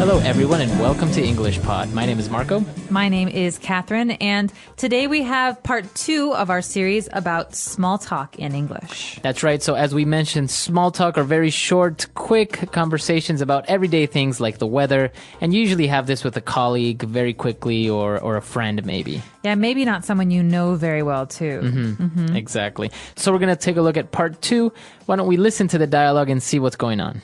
Hello, everyone, and welcome to English Pod. My name is Marco. My name is Catherine, and today we have part 2 of our series about small talk in English. That's right. So as we mentioned, small talk are very short, quick conversations about everyday things like the weather, and you usually have this with a colleague very quickly or a friend maybe. Yeah, maybe not someone you know very well, too. Exactly. So we're going to take a look at part 2. Why don't we listen to the dialogue and see what's going on?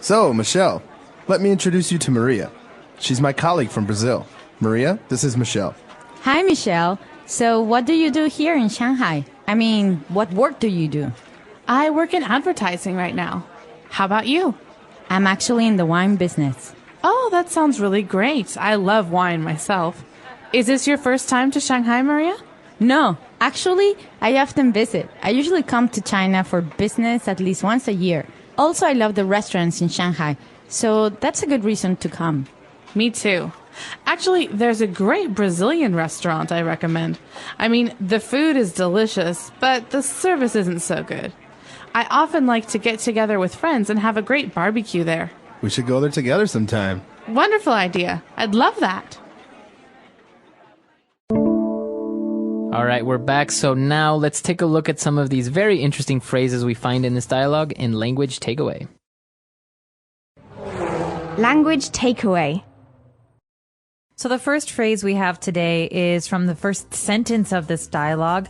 So, Michelle, let me introduce you to Maria. She's my colleague from Brazil. Maria, this is Michelle. Hi, Michelle. So what do you do here in Shanghai? I mean, what work do you do? I work in advertising right now. How about you? I'm actually in the wine business. Oh, that sounds really great. I love wine myself. Is this your first time to Shanghai, Maria? No, actually, I often visit. I usually come to China for business at least once a year. Also, I love the restaurants in Shanghai, so that's a good reason to come. Me too. Actually, there's a great Brazilian restaurant I recommend. I mean, the food is delicious, but the service isn't so good. I often like to get together with friends and have a great barbecue there. We should go there together sometime. Wonderful idea. I'd love that. All right, we're back. So now let's take a look at some of these very interesting phrases we find in this dialogue in Language Takeaway. Language takeaway. So the first phrase we have today is from the first sentence of this dialogue.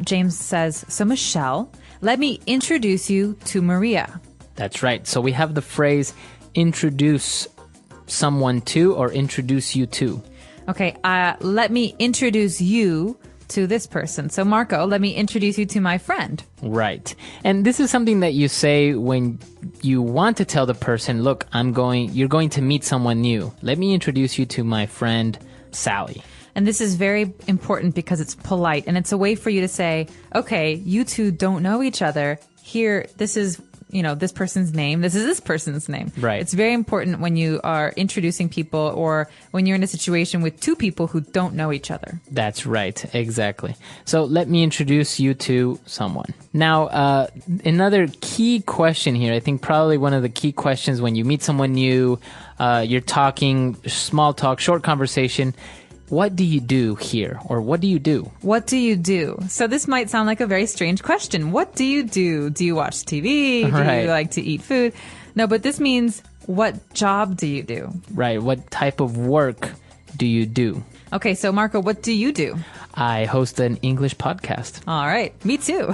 James says, "So Michelle, let me introduce you to Maria." That's right. So we have the phrase introduce someone to or introduce you to. Okay, let me introduce you to this person. So Marco, let me introduce you to my friend. Right. And this is something that you say when you want to tell the person, look, you're going to meet someone new. Let me introduce you to my friend, Sally. And this is very important because it's polite and it's a way for you to say, okay, you two don't know each other. Here, this is, this person's name. This is this person's name. Right. It's very important when you are introducing people or when you're in a situation with two people who don't know each other. That's right. Exactly. So let me introduce you to someone. Now, another key question here, I think probably one of the key questions when you meet someone new, you're talking small talk, short conversation. What do you do here? Or what do you do? What do you do? So this might sound like a very strange question. What do you do? Do you watch TV? Right. Do you like to eat food? No, but this means what job do you do? Right. What type of work do you do? Okay, so Marco, what do you do? I host an English podcast. All right. Me too.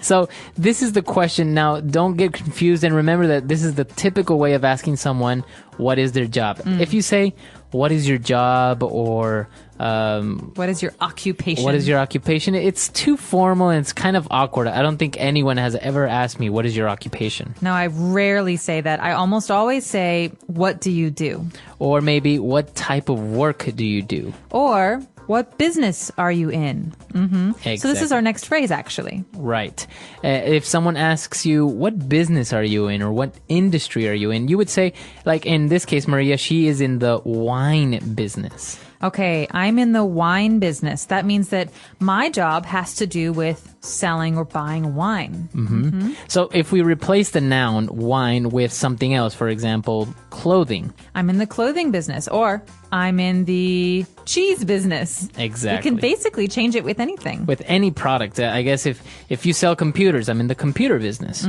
So this is the question. Now, don't get confused and remember that this is the typical way of asking someone what is their job. If you say, what is your job or what is your occupation? What is your occupation? It's too formal and it's kind of awkward. I don't think anyone has ever asked me, what is your occupation? No, I rarely say that. I almost always say, what do you do? Or maybe, what type of work do you do? Or, what business are you in? Exactly. So this is our next phrase, actually. Right. If someone asks you, what business are you in or what industry are you in, you would say, like in this case, Maria, she is in the wine business. Okay, I'm in the wine business. That means that my job has to do with selling or buying wine. So if we replace the noun wine with something else, for example, clothing. I'm in the clothing business, or I'm in the cheese business. Exactly. You can basically change it with anything. With any product. I guess if you sell computers, I'm in the computer business.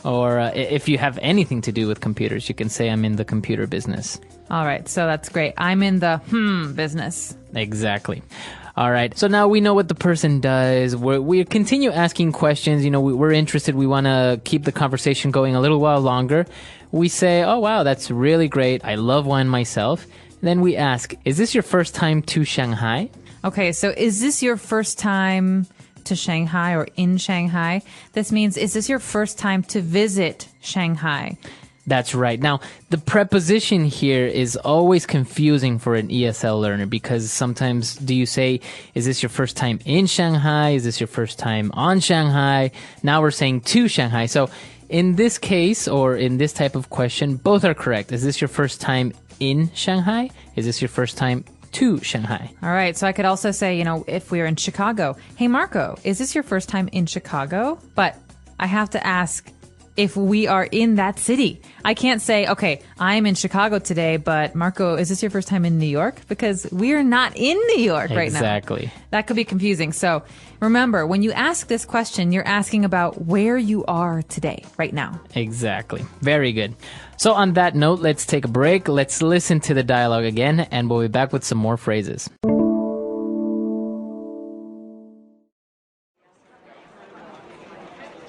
Or if you have anything to do with computers, you can say I'm in the computer business. All right, so that's great. I'm in the business. Exactly. All right. So now we know what the person does. We continue asking questions. We're interested. We want to keep the conversation going a little while longer. We say, oh, wow, that's really great. I love wine myself. Then we ask, is this your first time to Shanghai? Okay, so is this your first time to Shanghai or in Shanghai? This means, is this your first time to visit Shanghai? That's right. Now, the preposition here is always confusing for an ESL learner because sometimes do you say, is this your first time in Shanghai? Is this your first time on Shanghai? Now we're saying to Shanghai. So in this case or in this type of question, both are correct. Is this your first time in Shanghai? Is this your first time to Shanghai? All right. So I could also say, if we were in Chicago, hey, Marco, is this your first time in Chicago? But I have to ask if we are in that city. I can't say, okay, I'm in Chicago today, but Marco, is this your first time in New York? Because we're not in New York right now. Exactly. That could be confusing. So remember, when you ask this question, you're asking about where you are today, right now. Exactly. Very good. So on that note, let's take a break. Let's listen to the dialogue again, and we'll be back with some more phrases.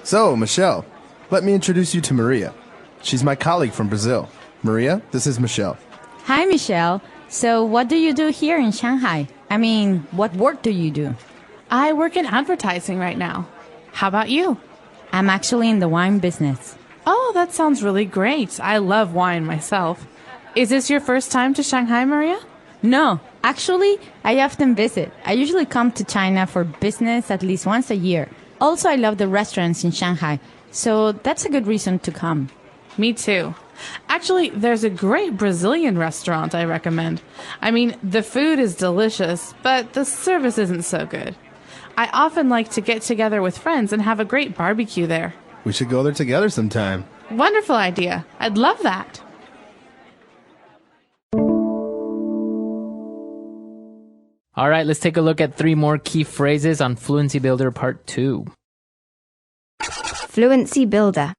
So, Michelle, let me introduce you to Maria. She's my colleague from Brazil. Maria, this is Michelle. Hi, Michelle. So, what do you do here in Shanghai? I mean, what work do you do? I work in advertising right now. How about you? I'm actually in the wine business. Oh, that sounds really great. I love wine myself. Is this your first time to Shanghai, Maria? No, actually, I often visit. I usually come to China for business at least once a year. Also, I love the restaurants in Shanghai, so that's a good reason to come. Me too. Actually, there's a great Brazilian restaurant I recommend. I mean, the food is delicious, but the service isn't so good. I often like to get together with friends and have a great barbecue there. We should go there together sometime. Wonderful idea. I'd love that. All right, let's take a look at 3 more key phrases on Fluency Builder Part 2. Fluency Builder.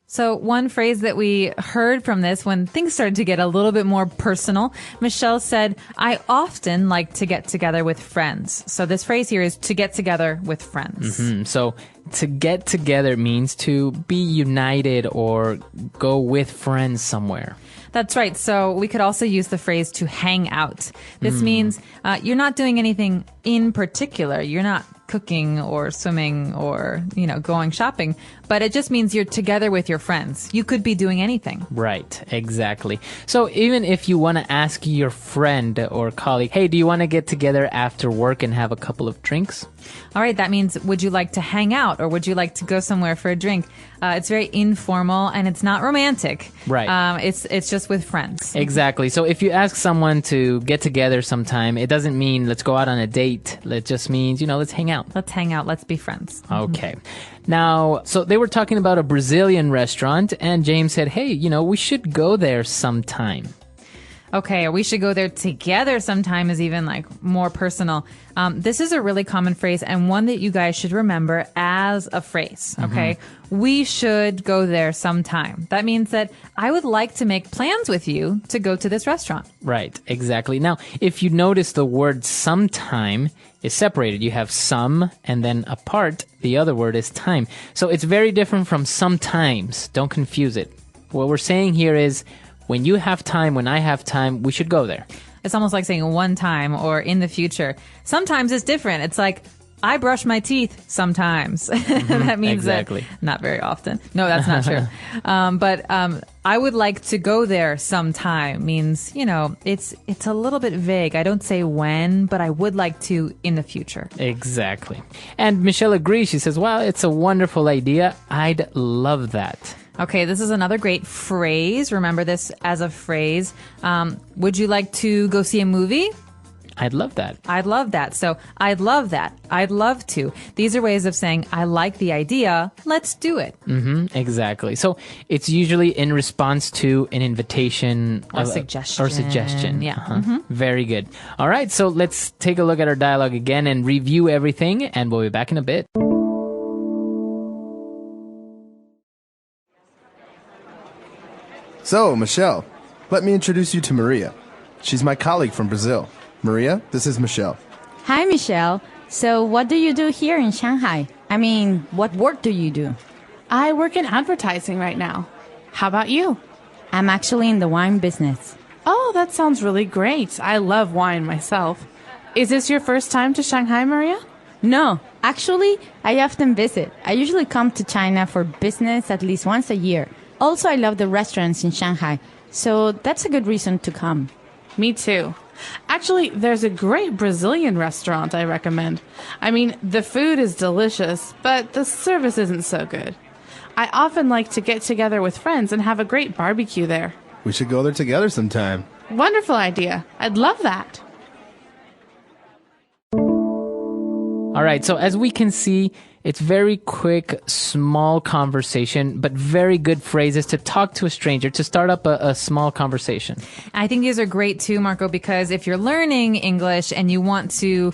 So one phrase that we heard from this when things started to get a little bit more personal, Michelle said, I often like to get together with friends. So this phrase here is to get together with friends. So to get together means to be united or go with friends somewhere. That's right. So we could also use the phrase to hang out. This means you're not doing anything in particular. You're not cooking or swimming or, going shopping, but it just means you're together with your friends. You could be doing anything. Right, exactly. So even if you want to ask your friend or colleague, hey, do you want to get together after work and have a couple of drinks? All right, that means would you like to hang out or would you like to go somewhere for a drink? It's very informal and it's not romantic. Right. It's just with friends. Exactly. So if you ask someone to get together sometime, it doesn't mean let's go out on a date. It just means, let's hang out. Let's hang out. Let's be friends. Okay. Now, so they were talking about a Brazilian restaurant and James said, hey, we should go there sometime. Okay, or we should go there together sometime is even more personal. This is a really common phrase and one that you guys should remember as a phrase, okay? We should go there sometime. That means that I would like to make plans with you to go to this restaurant. Right, exactly. Now, if you notice the word sometime is separated. You have some and then apart, the other word is time. So it's very different from sometimes. Don't confuse it. What we're saying here is when you have time, when I have time, we should go there. It's almost like saying one time or in the future. Sometimes it's different. It's like, I brush my teeth sometimes. That means exactly. that not very often. No, that's not true. But I would like to go there sometime means, it's a little bit vague. I don't say when, but I would like to in the future. Exactly. And Michelle agrees. She says, wow, it's a wonderful idea. I'd love that. Okay, this is another great phrase. Remember this as a phrase. Would you like to go see a movie? I'd love that. I'd love that. So I'd love that. I'd love to. These are ways of saying, I like the idea. Let's do it. Exactly. So it's usually in response to an invitation or suggestion. Or suggestion. Yeah. Very good. All right. So let's take a look at our dialogue again and review everything. And we'll be back in a bit. So, Michelle, let me introduce you to Maria. She's my colleague from Brazil. Maria, this is Michelle. Hi, Michelle. So, what do you do here in Shanghai? I mean, what work do you do? I work in advertising right now. How about you? I'm actually in the wine business. Oh, that sounds really great. I love wine myself. Is this your first time to Shanghai, Maria? No, actually, I often visit. I usually come to China for business at least once a year. Also, I love the restaurants in Shanghai, so that's a good reason to come. Me too. Actually, there's a great Brazilian restaurant I recommend. I mean, the food is delicious, but the service isn't so good. I often like to get together with friends and have a great barbecue there. We should go there together sometime. Wonderful idea. I'd love that. All right. So as we can see, It's very quick, small conversation, but very good phrases to talk to a stranger, to start up a small conversation. I think these are great too, Marco, because if you're learning English and you want to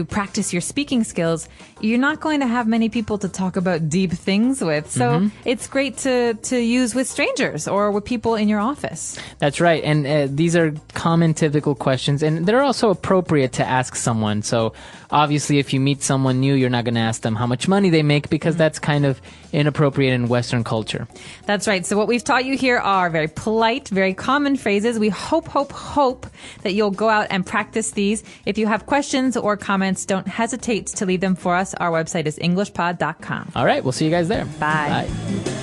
practice your speaking skills, you're not going to have many people to talk about deep things with. So it's great to use with strangers or with people in your office. That's right. And these are common, typical questions, and they're also appropriate to ask someone. So obviously, if you meet someone new, you're not going to ask them how much money they make because that's kind of inappropriate in Western culture. That's right. So what we've taught you here are very polite, very common phrases. We hope that you'll go out and practice these. If you have questions or comments, don't hesitate to leave them for us. Our website is englishpod.com. All right. We'll see you guys there. Bye. Bye.